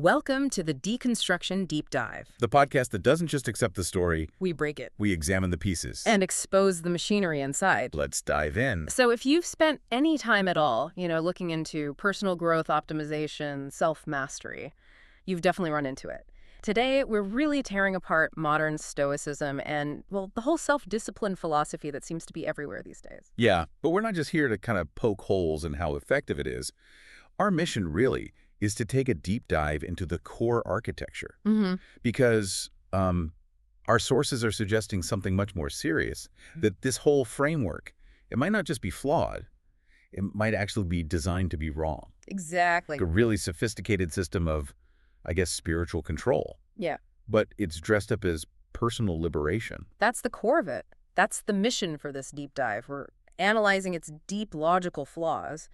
Welcome to the Deconstruction Deep Dive. The podcast that doesn't just accept the story, We break it we examine the pieces. and expose the machinery inside. Let's dive in. So if you've spent any time at all, looking into personal growth optimization, self-mastery, you've definitely run into it. Today, we're really tearing apart modern Stoicism and, well, the whole self-discipline philosophy that seems to be everywhere these days. Yeah, but we're not just here to kind of poke holes in how effective it is. Our mission really is to take a deep dive into the core architecture. Because our sources are suggesting something much more serious, that this whole framework, it might not just be flawed, it might actually be designed to be wrong. Exactly. Like a really sophisticated system of, I guess, spiritual control. Yeah. But it's dressed up as personal liberation. That's the core of it. That's the mission for this deep dive. We're analyzing its deep logical flaws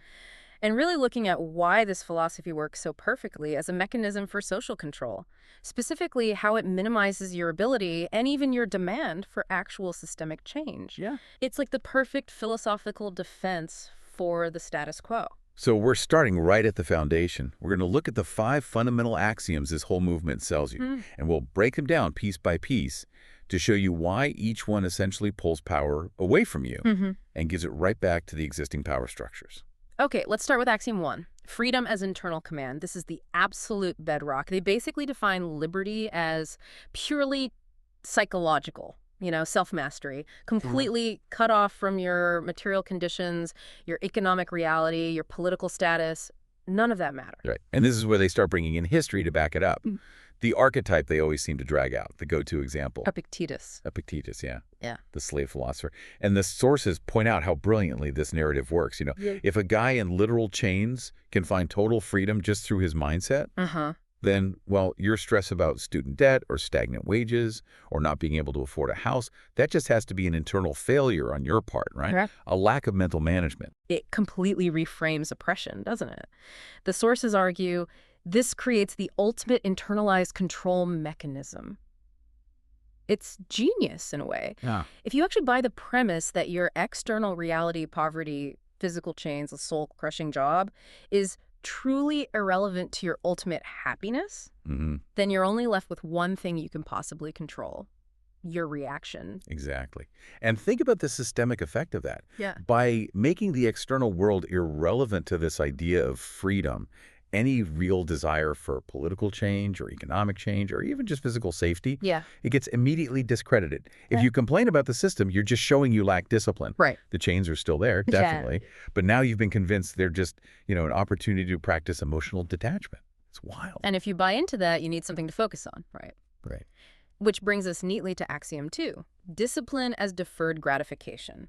and really looking at why this philosophy works so perfectly as a mechanism for social control, specifically how it minimizes your ability and even your demand for actual systemic change. Yeah. It's like the perfect philosophical defense for the status quo. So we're starting right at the foundation. We're going to look at the 5 fundamental axioms this whole movement sells you, and we'll break them down piece by piece to show you why each one essentially pulls power away from you and gives it right back to the existing power structures. Okay, let's start with axiom 1. Freedom as internal command. This is the absolute bedrock. They basically define liberty as purely psychological, self-mastery, completely cut off from your material conditions, your economic reality, your political status. None of that matters. Right. And this is where they start bringing in history to back it up. The archetype they always seem to drag out, the go-to example. Epictetus. Epictetus, yeah. Yeah. The slave philosopher. And the sources point out how brilliantly this narrative works. If a guy in literal chains can find total freedom just through his mindset, then, well, your stress about student debt or stagnant wages or not being able to afford a house, that just has to be an internal failure on your part, right? Correct. A lack of mental management. It completely reframes oppression, doesn't it? The sources argue this creates the ultimate internalized control mechanism. It's genius in a way. Yeah. If you actually buy the premise that your external reality, poverty, physical chains, a soul-crushing job, is truly irrelevant to your ultimate happiness, then you're only left with one thing you can possibly control: your reaction. Exactly. And think about the systemic effect of that. Yeah. By making the external world irrelevant to this idea of freedom, any real desire for political change or economic change or even just physical safety, it gets immediately discredited. If you complain about the system, you're just showing you lack discipline. Right. The chains are still there, definitely. But now you've been convinced they're just, an opportunity to practice emotional detachment. It's wild. And if you buy into that, you need something to focus on, right? Right. Which brings us neatly to axiom 2, discipline as deferred gratification.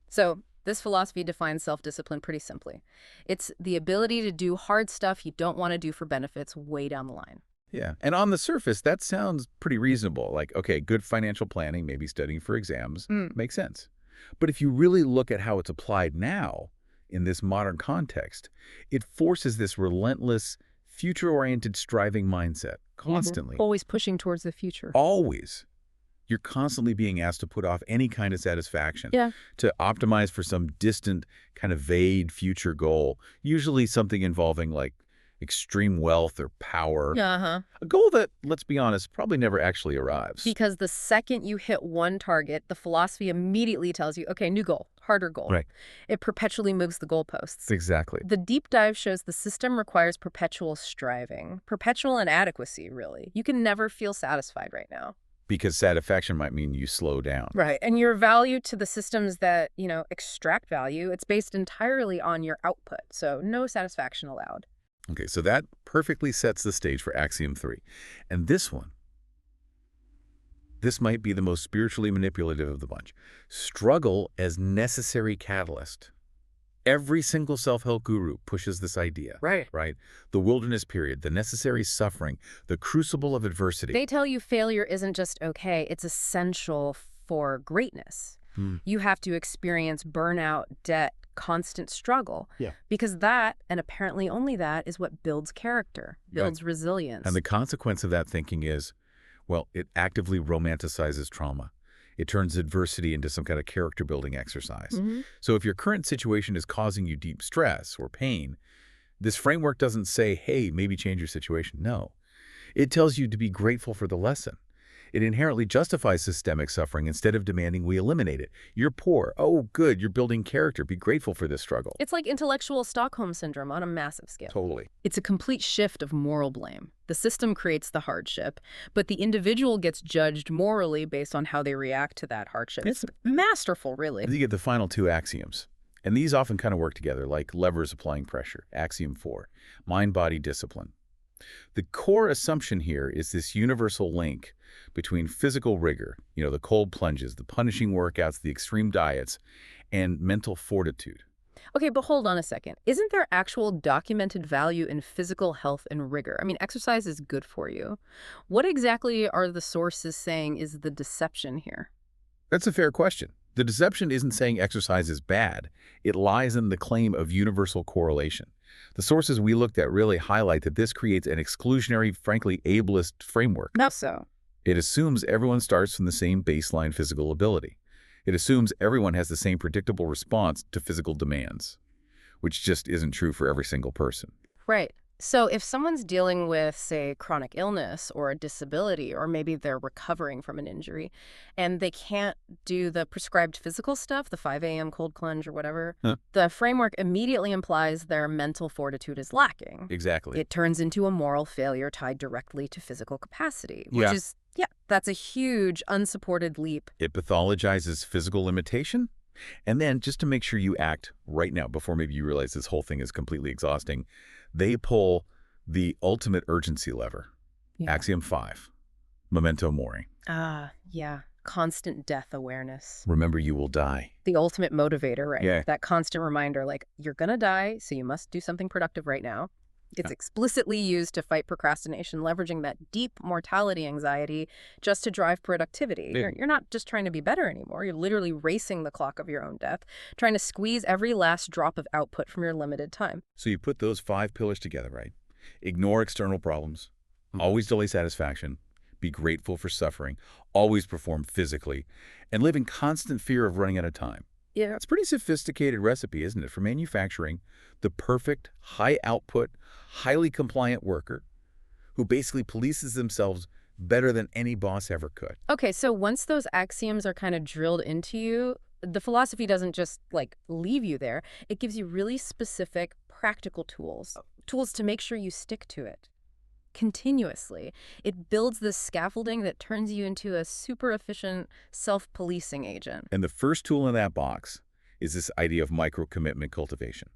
So this philosophy defines self-discipline pretty simply. It's the ability to do hard stuff you don't want to do for benefits way down the line. Yeah. And on the surface, that sounds pretty reasonable. Like, okay, good financial planning, maybe studying for exams, makes sense. But if you really look at how it's applied now in this modern context, it forces this relentless, future-oriented striving mindset constantly. Always pushing towards the future. Always. You're constantly being asked to put off any kind of satisfaction, to optimize for some distant, kind of vague future goal, usually something involving like extreme wealth or power. A goal that, let's be honest, probably never actually arrives. Because the second you hit one target, the philosophy immediately tells you, okay, new goal, harder goal. Right. It perpetually moves the goalposts. Exactly. The deep dive shows the system requires perpetual striving, perpetual inadequacy, really. You can never feel satisfied right now. Because satisfaction might mean you slow down. Right. And your value to the systems that, extract value, it's based entirely on your output. So no satisfaction allowed. Okay, so that perfectly sets the stage for axiom 3. And this might be the most spiritually manipulative of the bunch. Struggle as necessary catalyst. Every single self-help guru pushes this idea. Right. The wilderness period, the necessary suffering, the crucible of adversity. They tell you failure isn't just okay, it's essential for greatness. You have to experience burnout, debt, constant struggle. Because that, and apparently only that, is what builds character, builds resilience. And the consequence of that thinking is, well, it actively romanticizes trauma. It turns adversity into some kind of character-building exercise. So if your current situation is causing you deep stress or pain, this framework doesn't say, hey, maybe change your situation. No. It tells you to be grateful for the lesson. It inherently justifies systemic suffering instead of demanding we eliminate it. You're poor. Oh, good, you're building character. Be grateful for this struggle. It's like intellectual Stockholm syndrome on a massive scale. Totally. It's a complete shift of moral blame. The system creates the hardship, but the individual gets judged morally based on how they react to that hardship. It's masterful, really. You get the final two axioms. And these often kind of work together, like levers applying pressure. Axiom 4, mind-body discipline. The core assumption here is this universal link between physical rigor, the cold plunges, the punishing workouts, the extreme diets, and mental fortitude. Okay, but hold on a second. Isn't there actual documented value in physical health and rigor? I mean, exercise is good for you. What exactly are the sources saying is the deception here? That's a fair question. The deception isn't saying exercise is bad. It lies in the claim of universal correlation. The sources we looked at really highlight that this creates an exclusionary, frankly, ableist framework. Not so. It assumes everyone starts from the same baseline physical ability. It assumes everyone has the same predictable response to physical demands, which just isn't true for every single person. Right. So if someone's dealing with, say, chronic illness or a disability, or maybe they're recovering from an injury, and they can't do the prescribed physical stuff, the 5 a.m. cold plunge or whatever, the framework immediately implies their mental fortitude is lacking. Exactly. It turns into a moral failure tied directly to physical capacity, which is, that's a huge unsupported leap. It pathologizes physical limitation. And then, just to make sure you act right now, before maybe you realize this whole thing is completely exhausting, they pull the ultimate urgency lever. Yeah. Axiom 5, Memento Mori. Yeah. Constant death awareness. Remember, you will die. The ultimate motivator, right? Yeah. That constant reminder, like, you're gonna die, so you must do something productive right now. It's explicitly used to fight procrastination, leveraging that deep mortality anxiety just to drive productivity. Yeah. You're not just trying to be better anymore. You're literally racing the clock of your own death, trying to squeeze every last drop of output from your limited time. So you put those 5 pillars together, right? Ignore external problems, always delay satisfaction, be grateful for suffering, always perform physically, and live in constant fear of running out of time. Yeah. It's a pretty sophisticated recipe, isn't it, for manufacturing the perfect, high-output, highly compliant worker who basically polices themselves better than any boss ever could. Okay, so once those axioms are kind of drilled into you, the philosophy doesn't just, leave you there. It gives you really specific, practical tools to make sure you stick to it continuously. It builds this scaffolding that turns you into a super efficient self-policing agent. And the first tool in that box is this idea of micro-commitment cultivation.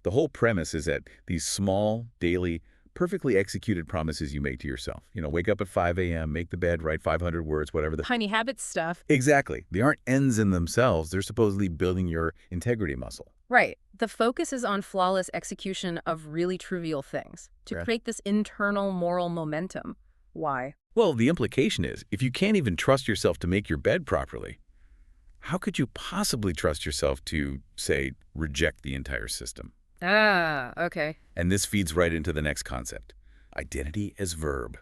The whole premise is that these small, daily, perfectly executed promises you make to yourself. Wake up at 5 a.m., make the bed, write 500 words, whatever the... Tiny habits stuff. Exactly. They aren't ends in themselves. They're supposedly building your integrity muscle. Right. The focus is on flawless execution of really trivial things to create this internal moral momentum. Why? Well, the implication is, if you can't even trust yourself to make your bed properly, how could you possibly trust yourself to, say, reject the entire system? Okay. And this feeds right into the next concept, identity as verb.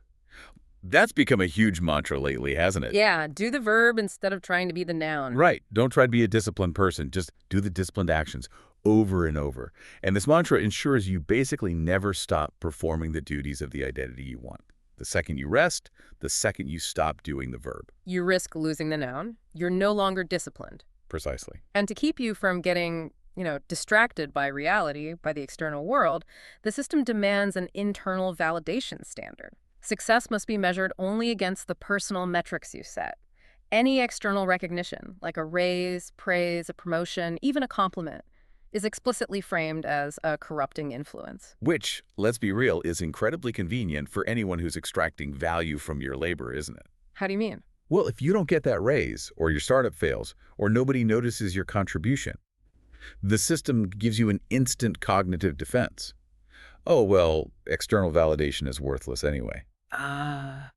That's become a huge mantra lately, hasn't it? Yeah, do the verb instead of trying to be the noun. Right. Don't try to be a disciplined person. Just do the disciplined actions over and over. And this mantra ensures you basically never stop performing the duties of the identity you want. The second you rest, the second you stop doing the verb. You risk losing the noun. You're no longer disciplined. Precisely. And to keep you from getting distracted by reality, by the external world, the system demands an internal validation standard. Success must be measured only against the personal metrics you set. Any external recognition, like a raise, praise, a promotion, even a compliment, is explicitly framed as a corrupting influence. Which, let's be real, is incredibly convenient for anyone who's extracting value from your labor, isn't it? How do you mean? Well, if you don't get that raise, or your startup fails, or nobody notices your contribution, the system gives you an instant cognitive defense. Oh, well, external validation is worthless anyway.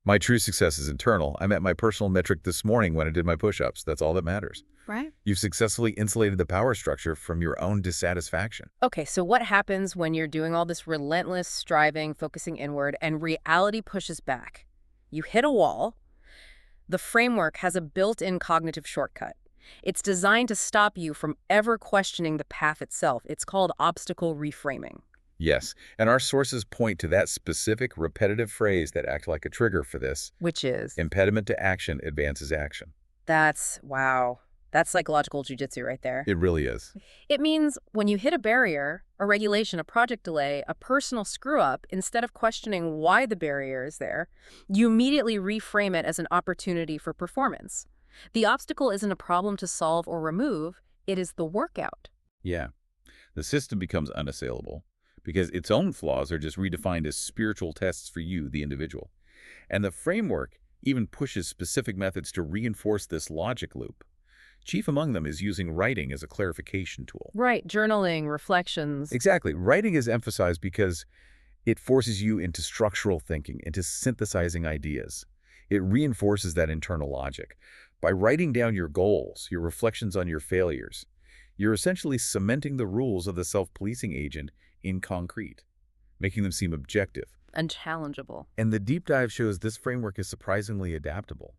My true success is internal. I met my personal metric this morning when I did my push-ups. That's all that matters. Right. You've successfully insulated the power structure from your own dissatisfaction. Okay, so what happens when you're doing all this relentless striving, focusing inward, and reality pushes back? You hit a wall. The framework has a built-in cognitive shortcut. It's designed to stop you from ever questioning the path itself. It's called obstacle reframing. Yes, and our sources point to that specific repetitive phrase that acts like a trigger for this. Which is? Impediment to action advances action. Wow. That's psychological jujitsu right there. It really is. It means when you hit a barrier, a regulation, a project delay, a personal screw-up, instead of questioning why the barrier is there, you immediately reframe it as an opportunity for performance. The obstacle isn't a problem to solve or remove, it is the workout. Yeah. The system becomes unassailable because its own flaws are just redefined as spiritual tests for you, the individual. And the framework even pushes specific methods to reinforce this logic loop. Chief among them is using writing as a clarification tool. Right, journaling, reflections. Exactly. Writing is emphasized because it forces you into structural thinking, into synthesizing ideas. It reinforces that internal logic. By writing down your goals, your reflections on your failures, you're essentially cementing the rules of the self-policing agent in concrete, making them seem objective. Unchallengeable. And the deep dive shows this framework is surprisingly adaptable,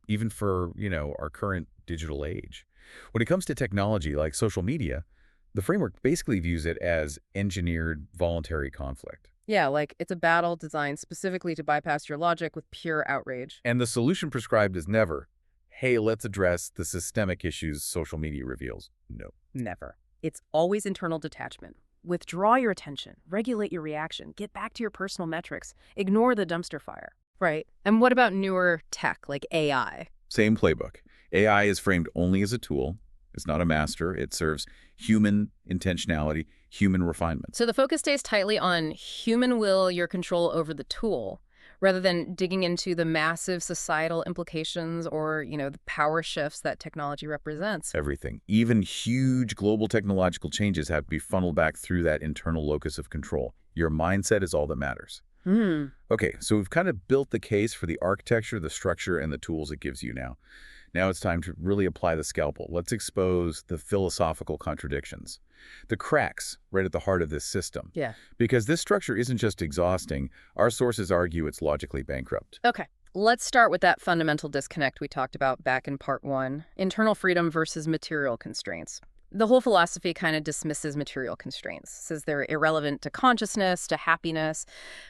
even for, our current digital age. When it comes to technology like social media, the framework basically views it as engineered voluntary conflict. Yeah, like it's a battle designed specifically to bypass your logic with pure outrage. And the solution prescribed is never, hey, let's address the systemic issues social media reveals. No. Never. It's always internal detachment. Withdraw your attention, regulate your reaction, get back to your personal metrics, ignore the dumpster fire. Right. And what about newer tech like AI? Same playbook. AI is framed only as a tool. It's not a master. It serves human intentionality, human refinement. So the focus stays tightly on human will, your control over the tool, rather than digging into the massive societal implications or, the power shifts that technology represents. Everything. Even huge global technological changes have to be funneled back through that internal locus of control. Your mindset is all that matters. Okay, so we've kind of built the case for the architecture, the structure, and the tools it gives you now. Now it's time to really apply the scalpel. Let's expose the philosophical contradictions, the cracks right at the heart of this system. Yeah. Because this structure isn't just exhausting. Our sources argue it's logically bankrupt. Okay. Let's start with that fundamental disconnect we talked about back in part 1, internal freedom versus material constraints. The whole philosophy kind of dismisses material constraints, says they're irrelevant to consciousness, to happiness.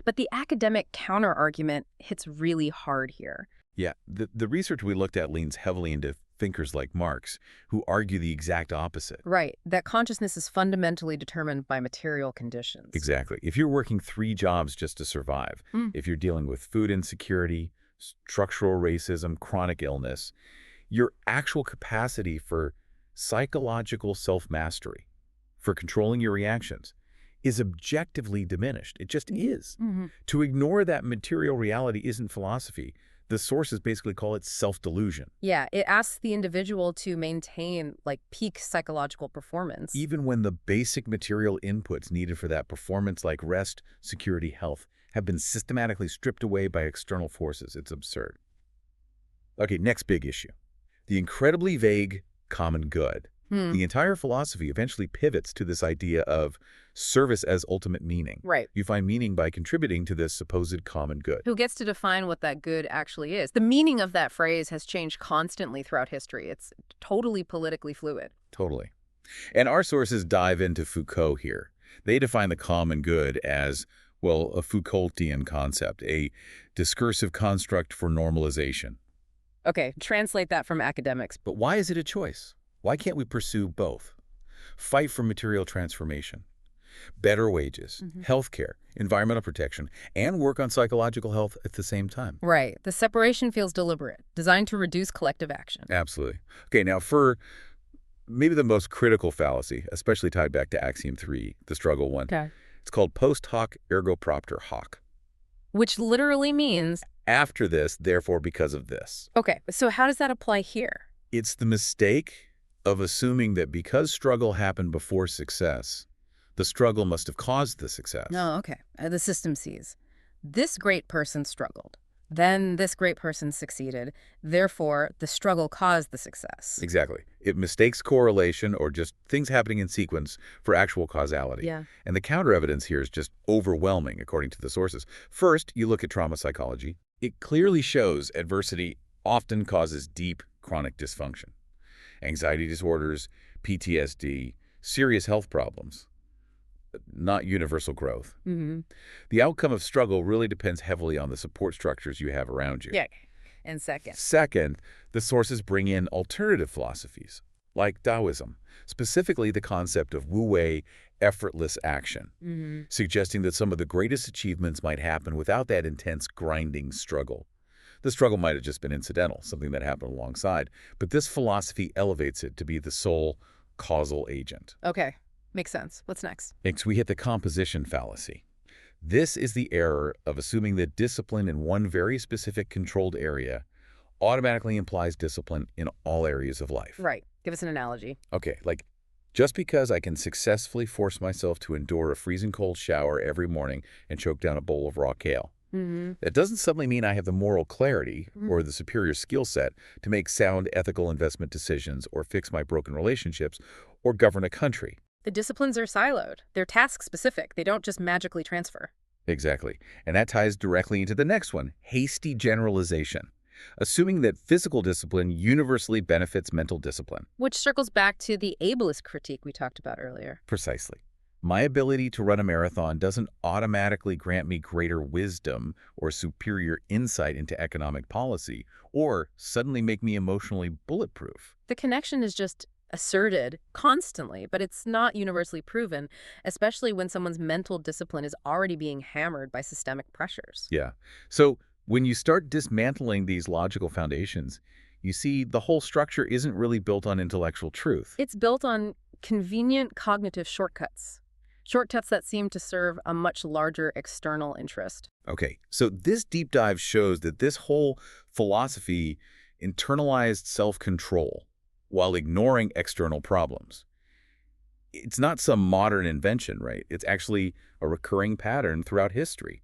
But the academic counter-argument hits really hard here. Yeah, the research we looked at leans heavily into thinkers like Marx, who argue the exact opposite. Right, that consciousness is fundamentally determined by material conditions. Exactly. If you're working 3 jobs just to survive, if you're dealing with food insecurity, structural racism, chronic illness, your actual capacity for psychological self-mastery, for controlling your reactions, is objectively diminished. It just is. To ignore that material reality isn't philosophy. The sources basically call it self-delusion. Yeah, it asks the individual to maintain, peak psychological performance. Even when the basic material inputs needed for that performance, like rest, security, health, have been systematically stripped away by external forces. It's absurd. Okay, next big issue. The incredibly vague common good. The entire philosophy eventually pivots to this idea of service as ultimate meaning. Right. You find meaning by contributing to this supposed common good. Who gets to define what that good actually is? The meaning of that phrase has changed constantly throughout history. It's totally politically fluid. Totally. And our sources dive into Foucault here. They define the common good as, well, a Foucaultian concept, a discursive construct for normalization. Okay, translate that from academics. But why is it a choice? Why can't we pursue both? Fight for material transformation, better wages, healthcare, environmental protection, and work on psychological health at the same time. Right. The separation feels deliberate, designed to reduce collective action. Absolutely. Okay, now for maybe the most critical fallacy, especially tied back to Axiom 3, the struggle one. Okay. It's called post hoc ergo propter hoc. Which literally means... After this, therefore because of this. Okay, so how does that apply here? It's the mistake of assuming that because struggle happened before success, the struggle must have caused the success. No, okay. The system sees. This great person struggled. Then this great person succeeded. Therefore, the struggle caused the success. Exactly. It mistakes correlation or just things happening in sequence for actual causality. Yeah. And the counter evidence here is just overwhelming, according to the sources. First, you look at trauma psychology. It clearly shows adversity often causes deep chronic dysfunction. Anxiety disorders, PTSD, serious health problems. not universal growth. Mm-hmm. The outcome of struggle really depends heavily on the support structures you have around you. Yeah. And second. Second, the sources bring in alternative philosophies, like Taoism, specifically the concept of wu-wei, effortless action, Mm-hmm. suggesting that some of the greatest achievements might happen without that intense grinding struggle. The struggle might have just been incidental, something that happened alongside, but this philosophy elevates it to be the sole causal agent. Okay. Makes sense. What's next? Next, we hit the composition fallacy. This is the error of assuming that discipline in one very specific controlled area automatically implies discipline in all areas of life. Right. Give us an analogy. Okay, like just because I can successfully force myself to endure a freezing cold shower every morning and choke down a bowl of raw kale, Mm-hmm. that doesn't suddenly mean I have the moral clarity Mhm. or the superior skill set to make sound ethical investment decisions or fix my broken relationships or govern a country. The disciplines are siloed. They're task-specific. They don't just magically transfer. Exactly. And that ties directly into the next one, hasty generalization. Assuming that physical discipline universally benefits mental discipline. Which circles back to the ableist critique we talked about earlier. Precisely. My ability to run a marathon doesn't automatically grant me greater wisdom or superior insight into economic policy, or suddenly make me emotionally bulletproof. The connection is just asserted constantly, but it's not universally proven, especially when someone's mental discipline is already being hammered by systemic pressures. Yeah. So when you start dismantling these logical foundations, you see the whole structure isn't really built on intellectual truth. It's built on convenient cognitive shortcuts. Shortcuts that seem to serve a much larger external interest. Okay, so this deep dive shows that this whole philosophy internalized self-control while ignoring external problems. It's not some modern invention, right? It's actually a recurring pattern throughout history.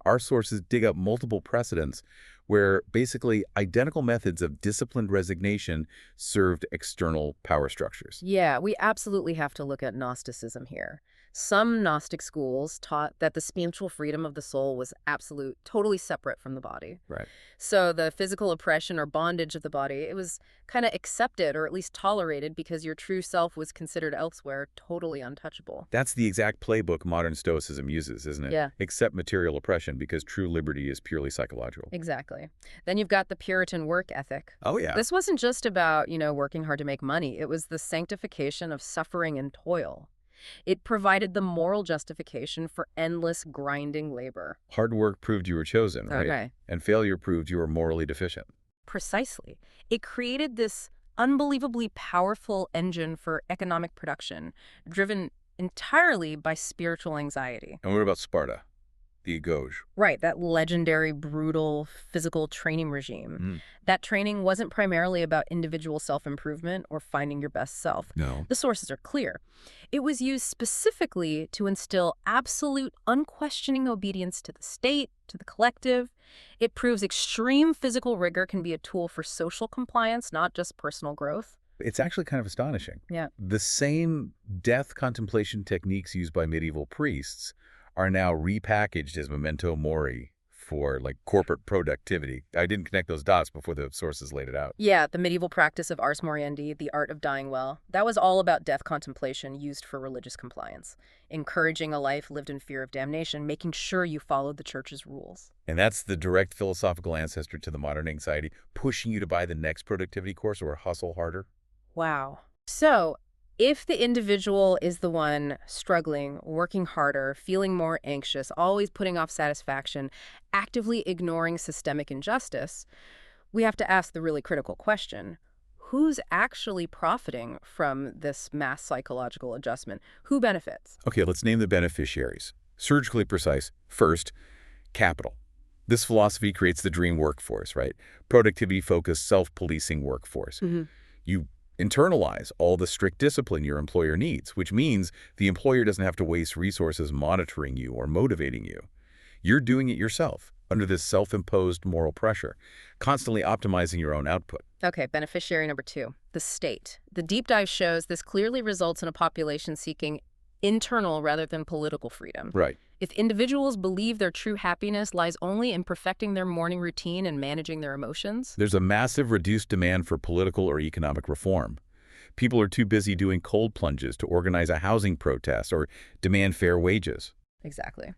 Our sources dig up multiple precedents where basically identical methods of disciplined resignation served external power structures. Yeah, we absolutely have to look at Gnosticism here. Some Gnostic schools taught that the spiritual freedom of the soul was absolute, totally separate from the body. Right. So the physical oppression or bondage of the body, it was kind of accepted or at least tolerated because your true self was considered elsewhere totally untouchable. That's the exact playbook modern Stoicism uses, isn't it? Yeah. Accept material oppression because true liberty is purely psychological. Exactly. Then you've got the Puritan work ethic. Oh, yeah. This wasn't just about, working hard to make money. It was the sanctification of suffering and toil. It provided the moral justification for endless grinding labor. Hard work proved you were chosen, right? Okay. And failure proved you were morally deficient. Precisely. It created this unbelievably powerful engine for economic production, driven entirely by spiritual anxiety. And what about Sparta? The Agoj. Right, that legendary, brutal physical training regime. That training wasn't primarily about individual self-improvement or finding your best self. No. The sources are clear. It was used specifically to instill absolute, unquestioning obedience to the state, to the collective. It proves extreme physical rigor can be a tool for social compliance, not just personal growth. It's actually kind of astonishing. Yeah. The same death contemplation techniques used by medieval priests are now repackaged as memento mori for like corporate productivity. I didn't connect those dots before the sources laid it out. Yeah, the medieval practice of ars moriendi, the art of dying well, that was all about death contemplation used for religious compliance, encouraging a life lived in fear of damnation, making sure you followed the church's rules. And that's the direct philosophical ancestor to the modern anxiety, pushing you to buy the next productivity course or hustle harder. Wow. So, if the individual is the one struggling, working harder, feeling more anxious, always putting off satisfaction, actively ignoring systemic injustice, we have to ask the really critical question: who's actually profiting from this mass psychological adjustment? Who benefits? Okay, let's name the beneficiaries. Surgically precise. First, capital. This philosophy creates the dream workforce, right? Productivity-focused, self-policing workforce. You internalize all the strict discipline your employer needs, which means the employer doesn't have to waste resources monitoring you or motivating you. You're doing it yourself under this self-imposed moral pressure, constantly optimizing your own output. Okay, beneficiary number 2, the state. The deep dive shows this clearly results in a population seeking internal rather than political freedom. Right. If individuals believe their true happiness lies only in perfecting their morning routine and managing their emotions, There's a massive reduced demand for political or economic reform People are too busy doing cold plunges to organize a housing protest or demand fair wages. Exactly.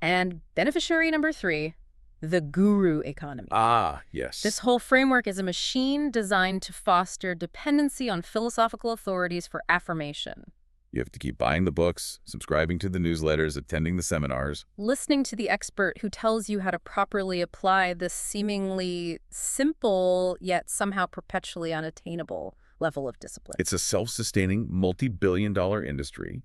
And beneficiary number 3, the guru economy. Ah, yes. This whole framework is a machine designed to foster dependency on philosophical authorities for affirmation. You have to keep buying the books, subscribing to the newsletters, attending the seminars. Listening to the expert who tells you how to properly apply this seemingly simple yet somehow perpetually unattainable level of discipline. It's a self-sustaining, multi-billion-dollar industry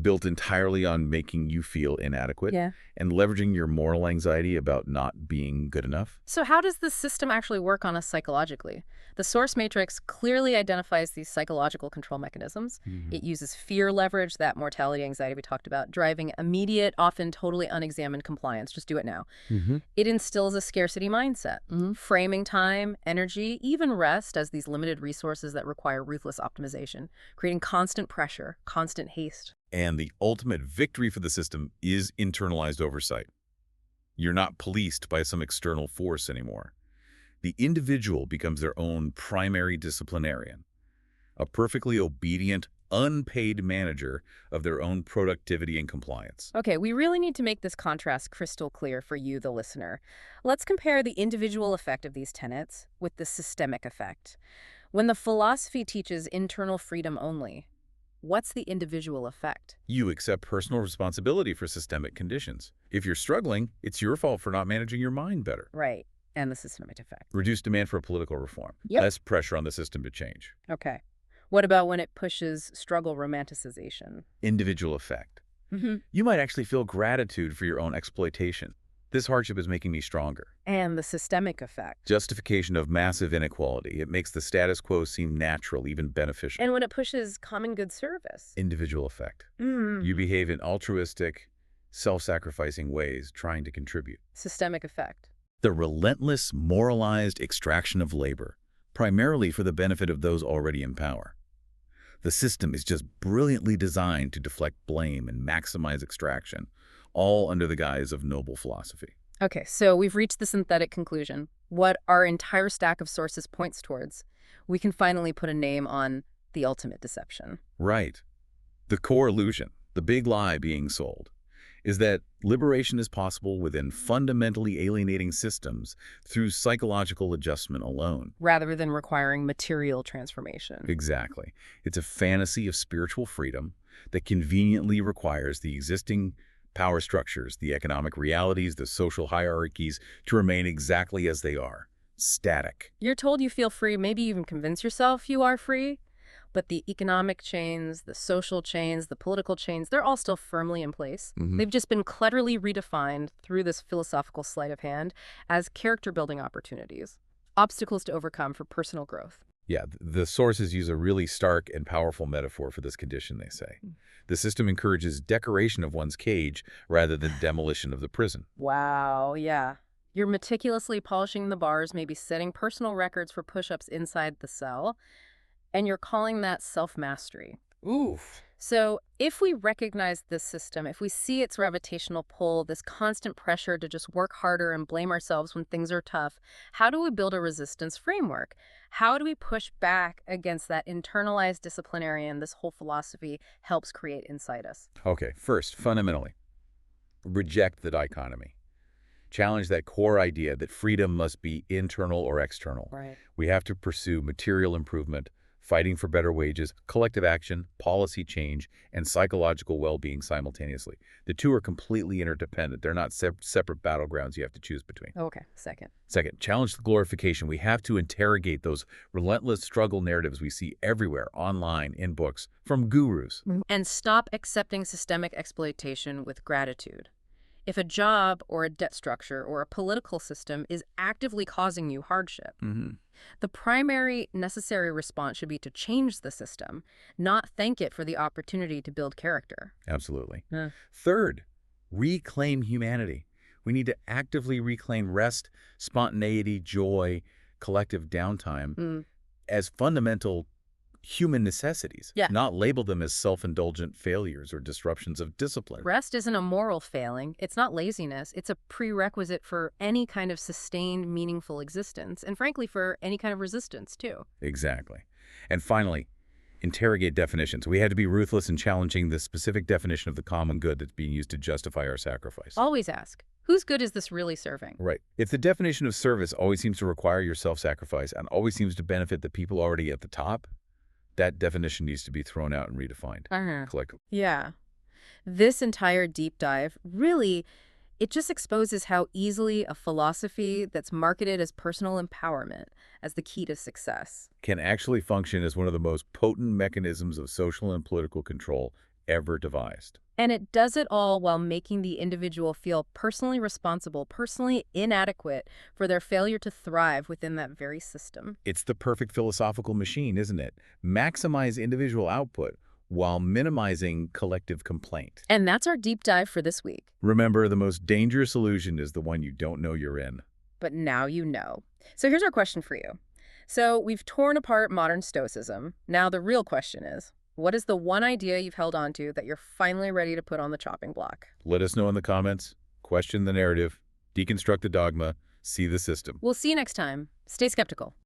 built entirely on making you feel inadequate and leveraging your moral anxiety about not being good enough. So how does this system actually work on us psychologically? The source matrix clearly identifies these psychological control mechanisms. It uses fear leverage, that mortality anxiety we talked about, driving immediate, often totally unexamined compliance. Just do it now. It instills a scarcity mindset, framing time, energy, even rest as these limited resources that require ruthless optimization, creating constant pressure, constant haste. And the ultimate victory for the system is internalized oversight. You're not policed by some external force anymore. The individual becomes their own primary disciplinarian, a perfectly obedient, unpaid manager of their own productivity and compliance. Okay, we really need to make this contrast crystal clear for you, the listener. Let's compare the individual effect of these tenets with the systemic effect. When the philosophy teaches internal freedom only, what's the individual effect? You accept personal responsibility for systemic conditions. If you're struggling, it's your fault for not managing your mind better. Right. And the systemic effect. Reduced demand for political reform. Yep. Less pressure on the system to change. Okay. What about when it pushes struggle romanticization? Individual effect. You might actually feel gratitude for your own exploitation. This hardship is making me stronger. And the systemic effect. Justification of massive inequality. It makes the status quo seem natural, even beneficial. And when it pushes common good service. Individual effect. You behave in altruistic, self-sacrificing ways, trying to contribute. Systemic effect. The relentless, moralized extraction of labor, primarily for the benefit of those already in power. The system is just brilliantly designed to deflect blame and maximize extraction, all under the guise of noble philosophy. Okay, so we've reached the synthetic conclusion. What our entire stack of sources points towards. We can finally put a name on the ultimate deception. Right. The core illusion, the big lie being sold, is that liberation is possible within fundamentally alienating systems through psychological adjustment alone. Rather than requiring material transformation. Exactly. It's a fantasy of spiritual freedom that conveniently requires the existing power structures, the economic realities, the social hierarchies to remain exactly as they are, static. You're told you feel free, maybe even convince yourself you are free, but the economic chains, the social chains, the political chains, they're all still firmly in place. They've just been cleverly redefined through this philosophical sleight of hand as character-building opportunities, obstacles to overcome for personal growth. Yeah, the sources use a really stark and powerful metaphor for this condition, they say. The system encourages decoration of one's cage rather than demolition of the prison. Wow, yeah. You're meticulously polishing the bars, maybe setting personal records for push-ups inside the cell, and you're calling that self-mastery. Oof. So if we recognize this system, if we see its gravitational pull, this constant pressure to just work harder and blame ourselves when things are tough, how do we build a resistance framework? How do we push back against that internalized disciplinarian this whole philosophy helps create inside us? Okay, first, fundamentally, reject the dichotomy. Challenge that core idea that freedom must be internal or external. Right. We have to pursue material improvement, fighting for better wages, collective action, policy change, and psychological well-being simultaneously. The two are completely interdependent. They're not separate battlegrounds you have to choose between. Okay, second. Second, challenge the glorification. We have to interrogate those relentless struggle narratives we see everywhere, online, in books, from gurus. And stop accepting systemic exploitation with gratitude. If a job or a debt structure or a political system is actively causing you hardship, the primary necessary response should be to change the system, not thank it for the opportunity to build character. Absolutely. Yeah. Third, reclaim humanity. We need to actively reclaim rest, spontaneity, joy, collective downtime as fundamental human necessities, not label them as self-indulgent failures or disruptions of discipline. Rest isn't a moral failing. It's not laziness. It's a prerequisite for any kind of sustained, meaningful existence, and frankly, for any kind of resistance, too. Exactly. And finally, interrogate definitions. We had to be ruthless in challenging the specific definition of the common good that's being used to justify our sacrifice. Always ask, whose good is this really serving? Right. If the definition of service always seems to require your self-sacrifice and always seems to benefit the people already at the top, that definition needs to be thrown out and redefined collectively. Yeah. This entire deep dive really, it just exposes how easily a philosophy that's marketed as personal empowerment as the key to success. Can actually function as one of the most potent mechanisms of social and political control ever devised. And it does it all while making the individual feel personally responsible, personally inadequate for their failure to thrive within that very system. It's the perfect philosophical machine, isn't it? Maximize individual output while minimizing collective complaint. And that's our deep dive for this week. Remember, the most dangerous illusion is the one you don't know you're in. But now you know. So here's our question for you. So we've torn apart modern Stoicism. Now the real question is, what is the one idea you've held on to that you're finally ready to put on the chopping block? Let us know in the comments. Question the narrative, deconstruct the dogma, see the system. We'll see you next time. Stay skeptical.